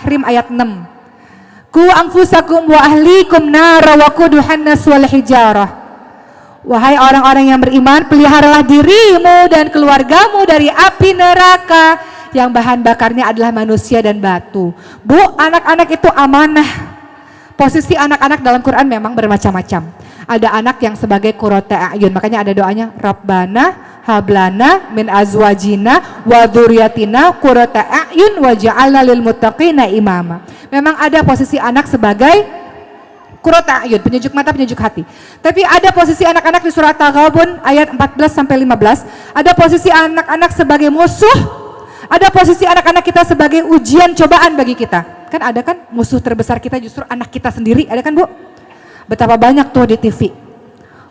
At-Tahrim ayat 6. Ku anfusakum wa ahlikum nara wa quduhan nas wal hijarah. Wahai orang-orang yang beriman, peliharalah dirimu dan keluargamu dari api neraka yang bahan bakarnya adalah manusia dan batu. Bu, anak-anak itu amanah. Posisi anak-anak dalam Quran memang bermacam-macam. Ada anak yang sebagai qurrata a'yun, makanya ada doanya Rabbana hablana min azwajina wa dzurriyyatina qurrata a'yun waj'alna lil muttaqina imama. Memang ada posisi anak sebagai qurrata a'yun, penyejuk mata, penyejuk hati. Tapi ada posisi anak-anak di surat Taghabun ayat 14 sampai 15, ada posisi anak-anak sebagai musuh, ada posisi anak-anak kita sebagai ujian cobaan bagi kita. Kan ada kan musuh terbesar kita justru anak kita sendiri, ada kan Bu? Betapa banyak tuh di TV.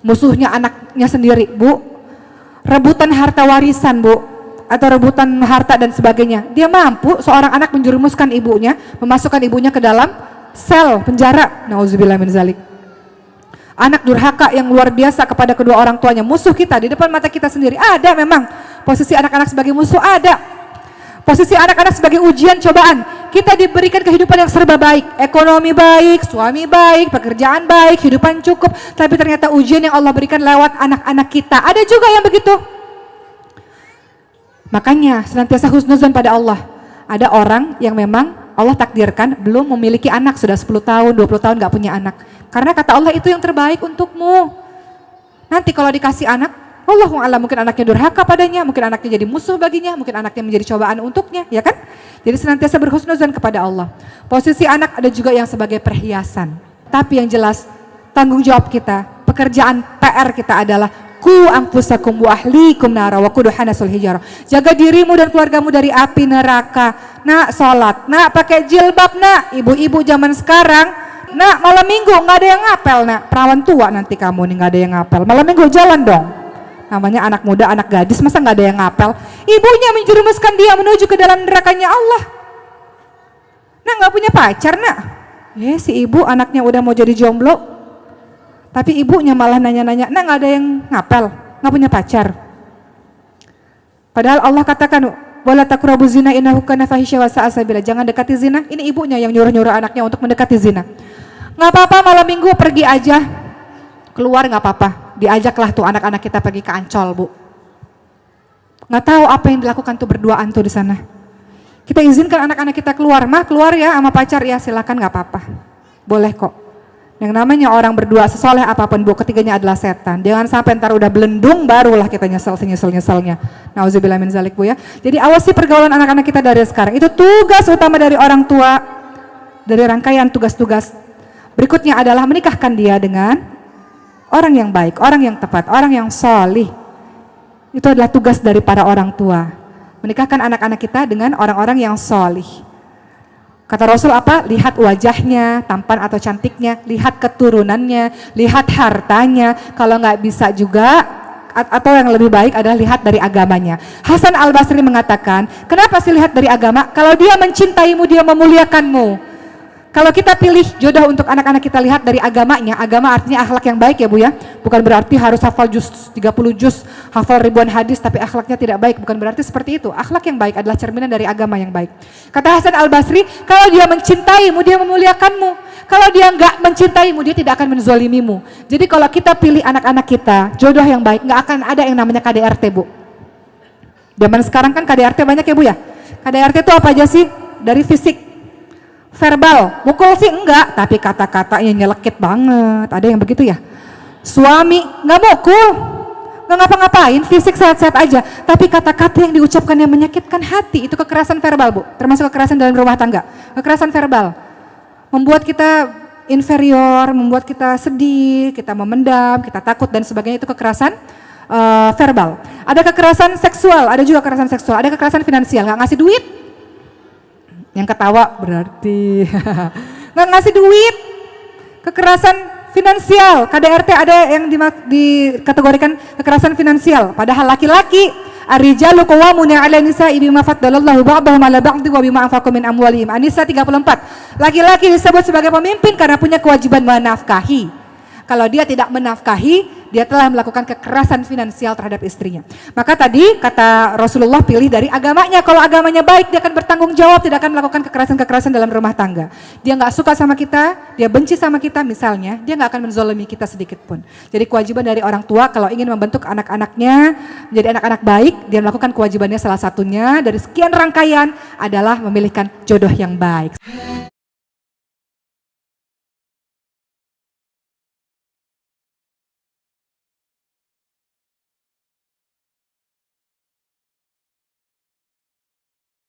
Musuhnya anaknya sendiri, Bu. Rebutan harta warisan, Bu, atau rebutan harta dan sebagainya. Dia mampu seorang anak menjerumuskan ibunya, memasukkan ibunya ke dalam sel penjara. Nauzubillah min zalik. Anak durhaka yang luar biasa kepada kedua orang tuanya, musuh kita di depan mata kita sendiri. Ada memang posisi anak-anak sebagai musuh, ada. Posisi anak-anak sebagai ujian cobaan. Kita diberikan kehidupan yang serba baik, ekonomi baik, suami baik, pekerjaan baik, kehidupan cukup, tapi ternyata ujian yang Allah berikan lewat anak-anak kita. Ada juga yang begitu. Makanya senantiasa husnuzon pada Allah. Ada orang yang memang Allah takdirkan belum memiliki anak, sudah 10 tahun, 20 tahun gak punya anak. Karena kata Allah itu yang terbaik untukmu. Nanti kalau dikasih anak, Allahu a'lam, mungkin anaknya durhaka padanya, mungkin anaknya jadi musuh baginya, mungkin anaknya menjadi cobaan untuknya, ya kan? Jadi senantiasa berhusnuzon kepada Allah. Posisi anak ada juga yang sebagai perhiasan. Tapi yang jelas tanggung jawab kita, pekerjaan PR kita adalah ku anfusakum wa ahlikum nara wa quduhan nasul hijarah. Jaga dirimu dan keluargamu dari api neraka. Nak sholat, nak pakai jilbab, nak ibu-ibu zaman sekarang, nak malam minggu nggak ada yang ngapel, nak perawan tua nanti kamu nih nggak ada yang ngapel. Malam minggu jalan dong. Namanya anak muda, anak gadis, masa nggak ada yang ngapel? Ibunya menjerumuskan dia menuju ke dalam nerakanya Allah. Nah, nggak punya pacar, nak. Si ibu anaknya udah mau jadi jomblo, tapi ibunya malah nanya-nanya, nah nggak ada yang ngapel, nggak punya pacar. Padahal Allah katakan, wala taqrabu zina innahu kana fahisya wa sa'a sabila. Jangan dekati zina. Ini ibunya yang nyuruh-nyuruh anaknya untuk mendekati zina. Nggak apa-apa malam minggu pergi aja, keluar nggak apa-apa. Diajaklah tuh anak-anak kita pergi ke Ancol, Bu. Nggak tahu apa yang dilakukan tuh berduaan tuh di sana. Kita izinkan anak-anak kita keluar, mah keluar ya sama pacar, ya silakan nggak apa-apa, boleh kok. Yang namanya orang berdua sesoleh apapun, Bu, ketiganya adalah setan. Jangan sampai ntar udah belendung barulah kita nyeselnya. Nauzubillah min zalik, Bu ya. Jadi awasi pergaulan anak-anak kita dari sekarang. Itu tugas utama dari orang tua. Dari rangkaian tugas-tugas berikutnya adalah menikahkan dia dengan orang yang baik, orang yang tepat, orang yang solih. Itu adalah tugas dari para orang tua. Menikahkan anak-anak kita dengan orang-orang yang solih. Kata Rasul apa? Lihat wajahnya, tampan atau cantiknya, lihat keturunannya, lihat hartanya. Kalau nggak bisa juga, atau yang lebih baik adalah lihat dari agamanya. Hasan Al-Basri mengatakan, kenapa sih lihat dari agama? Kalau dia mencintaimu, dia memuliakanmu. Kalau kita pilih jodoh untuk anak-anak kita, lihat dari agamanya. Agama artinya akhlak yang baik ya, Bu ya. Bukan berarti harus hafal juz 30 juz, hafal ribuan hadis tapi akhlaknya tidak baik. Bukan berarti seperti itu. Akhlak yang baik adalah cerminan dari agama yang baik. Kata Hasan Al-Basri, kalau dia mencintaimu, dia memuliakanmu. Kalau dia enggak mencintaimu, dia tidak akan menzolimimu. Jadi kalau kita pilih anak-anak kita jodoh yang baik, enggak akan ada yang namanya KDRT, Bu. Zaman sekarang kan KDRT banyak ya, Bu ya. KDRT itu apa aja sih? Dari fisik, verbal, mukul sih enggak, tapi kata-katanya nyelekit banget. Ada yang begitu ya. Suami enggak mukul, enggak ngapa-ngapain, fisik sehat-sehat aja, tapi kata-kata yang diucapkan yang menyakitkan hati, itu kekerasan verbal, Bu. Termasuk kekerasan dalam rumah tangga. Kekerasan verbal membuat kita inferior, membuat kita sedih, kita memendam, kita takut dan sebagainya. Itu kekerasan verbal. Ada kekerasan seksual, ada juga kekerasan seksual. Ada kekerasan finansial, nggak ngasih duit. Yang ketawa berarti nggak ngasih duit. Kekerasan finansial, KDRT ada yang dikategorikan kekerasan finansial. Padahal laki-laki, ar-rijalu qawwamuna 'ala nisa'i bima faddalallahu ba'dahum 'ala ba'dhin wa bima anfaqu min amwalihim. An-Nisa 34. Laki-laki disebut sebagai pemimpin karena punya kewajiban menafkahi. Kalau dia tidak menafkahi, dia telah melakukan kekerasan finansial terhadap istrinya. Maka tadi kata Rasulullah, pilih dari agamanya. Kalau agamanya baik, dia akan bertanggung jawab, tidak akan melakukan kekerasan-kekerasan dalam rumah tangga. Dia nggak suka sama kita, dia benci sama kita misalnya, dia nggak akan menzolimi kita sedikit pun. Jadi kewajiban dari orang tua kalau ingin membentuk anak-anaknya menjadi anak-anak baik, dia melakukan kewajibannya salah satunya dari sekian rangkaian adalah memilihkan jodoh yang baik.